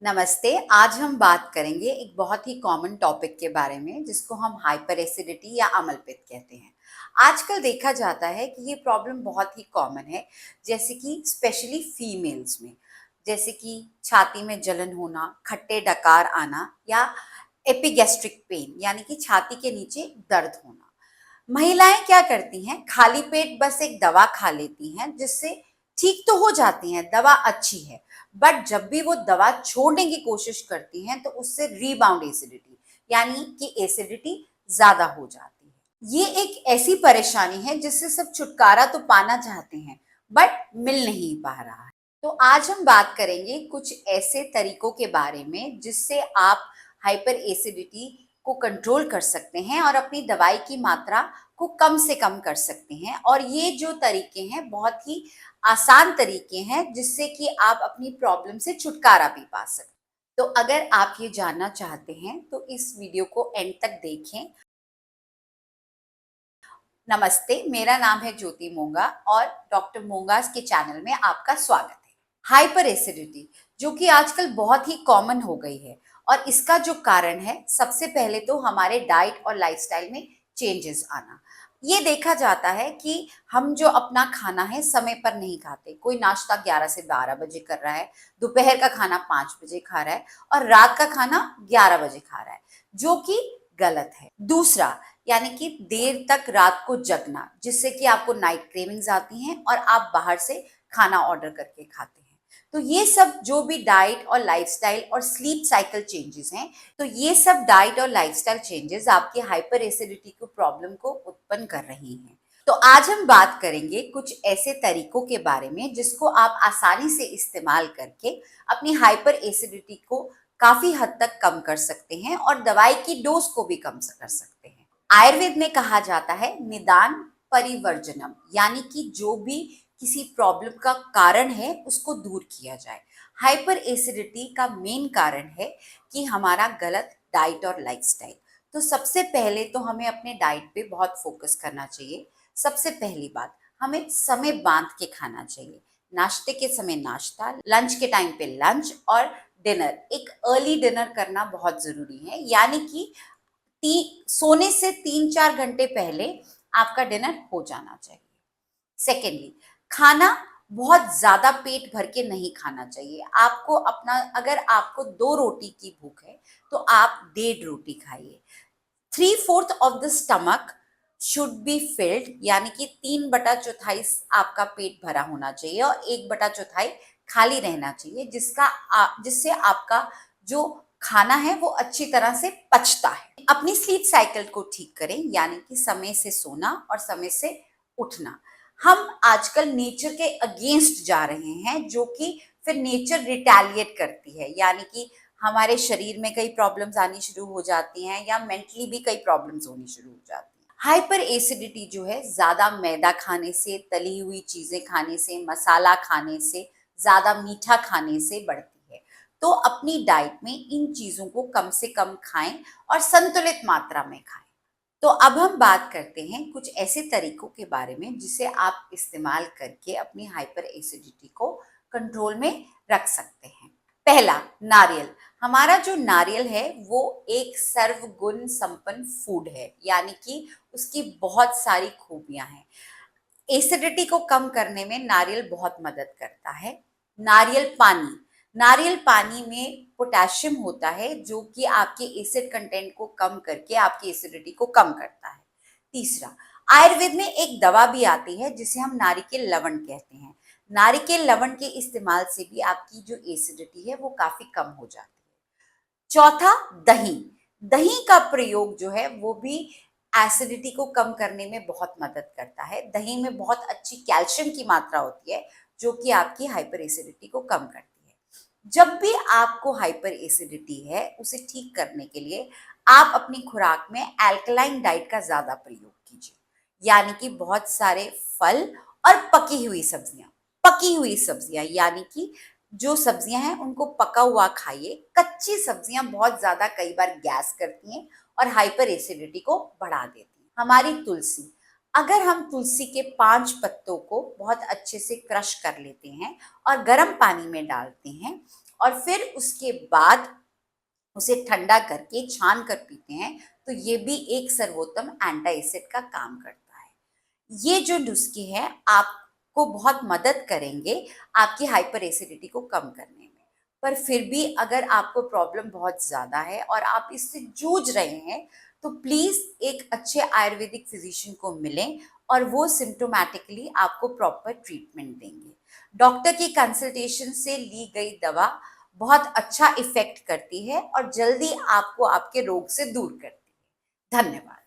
नमस्ते। आज हम बात करेंगे एक बहुत ही कॉमन टॉपिक के बारे में जिसको हम हाइपर एसिडिटी या अम्लपित्त कहते हैं। आजकल देखा जाता है कि ये प्रॉब्लम बहुत ही कॉमन है, जैसे कि स्पेशली फीमेल्स में, जैसे कि छाती में जलन होना, खट्टे डकार आना या एपिगैस्ट्रिक पेन यानी कि छाती के नीचे दर्द होना। महिलाएं क्या करती हैं, खाली पेट बस एक दवा खा लेती हैं जिससे ठीक तो हो जाती हैं, दवा अच्छी है, बट जब भी वो दवा छोड़ने की कोशिश करती हैं तो उससे रीबाउंड एसिडिटी यानी कि एसिडिटी ज्यादा हो जाती है। ये एक ऐसी परेशानी है जिससे सब छुटकारा तो पाना चाहते हैं बट मिल नहीं पा रहा है। तो आज हम बात करेंगे कुछ ऐसे तरीकों के बारे में जिससे आप हाइपर एसिडिटी को कंट्रोल कर सकते हैं और अपनी दवाई की मात्रा को कम से कम कर सकते हैं। और ये जो तरीके हैं बहुत ही आसान तरीके हैं जिससे कि आप अपनी प्रॉब्लम से छुटकारा भी पा सकते हैं। तो अगर आप ये जानना चाहते हैं तो इस वीडियो को एंड तक देखें। नमस्ते, मेरा नाम है ज्योति मोंगा और डॉक्टर मोंगास के चैनल में आपका स्वागत है। हाइपर एसिडिटी जो कि आजकल बहुत ही कॉमन हो गई है और इसका जो कारण है, सबसे पहले तो हमारे डाइट और लाइफस्टाइल में चेंजेस आना। ये देखा जाता है कि हम जो अपना खाना है समय पर नहीं खाते। कोई नाश्ता 11 से 12 बजे कर रहा है, दोपहर का खाना 5 बजे खा रहा है और रात का खाना 11 बजे खा रहा है, जो कि गलत है। दूसरा, यानी कि देर तक रात को जगना, जिससे कि आपको नाइट क्रेविंग्स आती हैं और आप बाहर से खाना ऑर्डर करके खाते हैं। तो ये सब जो भी डाइट और लाइफस्टाइल और स्लीप साइकिल चेंजेस हैं, तो ये सब डाइट और लाइफस्टाइल चेंजेस आपके हाइपर एसिडिटी को प्रॉब्लम को उत्पन्न कर रही हैं। तो आज हम बात करेंगे कुछ ऐसे तरीकों के बारे में जिसको आप आसानी से इस्तेमाल करके अपनी हाइपर एसिडिटी को काफी हद तक कम कर सकते हैं और दवाई की डोज को भी कम कर सकते हैं। आयुर्वेद में कहा जाता है निदान परिवर्जनम, यानी कि जो भी किसी प्रॉब्लम का कारण है उसको दूर किया जाए। हाइपर एसिडिटी का मेन कारण है कि हमारा गलत डाइट और लाइफस्टाइल। तो सबसे पहले तो हमें अपने डाइट पे बहुत फोकस करना चाहिए। सबसे पहली बात, हमें समय बांध के खाना चाहिए। नाश्ते के समय नाश्ता, लंच के टाइम पे लंच और डिनर, एक अर्ली डिनर करना बहुत जरूरी है, यानी कि सोने से 3-4 घंटे पहले आपका डिनर हो जाना चाहिए। सेकेंडली, खाना बहुत ज्यादा पेट भर के नहीं खाना चाहिए। आपको अपना, अगर आपको 2 रोटी की भूख है तो आप 1.5 रोटी खाइए। 3/4 of the stomach should be filled, यानी कि 3/4 आपका पेट भरा होना चाहिए और 1/4 खाली रहना चाहिए, जिससे आपका जो खाना है वो अच्छी तरह से पचता है। अपनी स्लीप साइकिल को ठीक करें, यानी कि समय से सोना और समय से उठना। हम आजकल नेचर के अगेंस्ट जा रहे हैं, जो कि फिर नेचर रिटेलिएट करती है, यानी कि हमारे शरीर में कई प्रॉब्लम्स आनी शुरू हो जाती हैं या मेंटली भी कई प्रॉब्लम्स होनी शुरू हो जाती हैं। हाइपर एसिडिटी जो है ज्यादा मैदा खाने से, तली हुई चीजें खाने से, मसाला खाने से, ज्यादा मीठा खाने से बढ़ती है। तो अपनी डाइट में इन चीजों को कम से कम खाएं और संतुलित मात्रा में खाएं। तो अब हम बात करते हैं कुछ ऐसे तरीकों के बारे में जिसे आप इस्तेमाल करके अपनी हाइपर एसिडिटी को कंट्रोल में रख सकते हैं। पहला, नारियल। हमारा जो नारियल है वो एक सर्वगुण संपन्न फूड है, यानी कि उसकी बहुत सारी खूबियां हैं। एसिडिटी को कम करने में नारियल बहुत मदद करता है। नारियल पानी, नारियल पानी में पोटेशियम होता है जो कि आपके एसिड कंटेंट को कम करके आपकी एसिडिटी को कम करता है। तीसरा, आयुर्वेद में एक दवा भी आती है जिसे हम नारिकेल लवण कहते हैं। नारिकेल लवण के इस्तेमाल से भी आपकी जो एसिडिटी है वो काफी कम हो जाती है। चौथा, दही। दही का प्रयोग जो है वो भी एसिडिटी को कम करने में बहुत मदद करता है। दही में बहुत अच्छी कैल्शियम की मात्रा होती है जो कि आपकी हाइपर एसिडिटी को कम करती है। जब भी आपको हाइपर एसिडिटी है, उसे ठीक करने के लिए आप अपनी खुराक में अल्कलाइन डाइट का ज्यादा प्रयोग कीजिए, यानी कि बहुत सारे फल और पकी हुई सब्जियां, यानी कि जो सब्जियां हैं उनको पका हुआ खाइए। कच्ची सब्जियां बहुत ज्यादा कई बार गैस करती हैं और हाइपर एसिडिटी को बढ़ा देती हैं। हमारी तुलसी, अगर हम तुलसी के 5 पत्तों को बहुत अच्छे से क्रश कर लेते हैं और गर्म पानी में डालते हैं और फिर उसके बाद उसे ठंडा करके छान कर पीते हैं, तो ये भी एक सर्वोत्तम एंटी एसिड का काम करता है। ये जो नुस्खे हैं आपको बहुत मदद करेंगे आपकी हाइपर एसिडिटी को कम करने में। पर फिर भी अगर आपको प्रॉब्लम बहुत ज़्यादा है और आप इससे जूझ रहे हैं, तो प्लीज़ एक अच्छे आयुर्वेदिक फिजिशियन को मिलें और वो सिम्टोमेटिकली आपको प्रॉपर ट्रीटमेंट देंगे। डॉक्टर की कंसल्टेशन से ली गई दवा बहुत अच्छा इफ़ेक्ट करती है और जल्दी आपको आपके रोग से दूर करती है। धन्यवाद।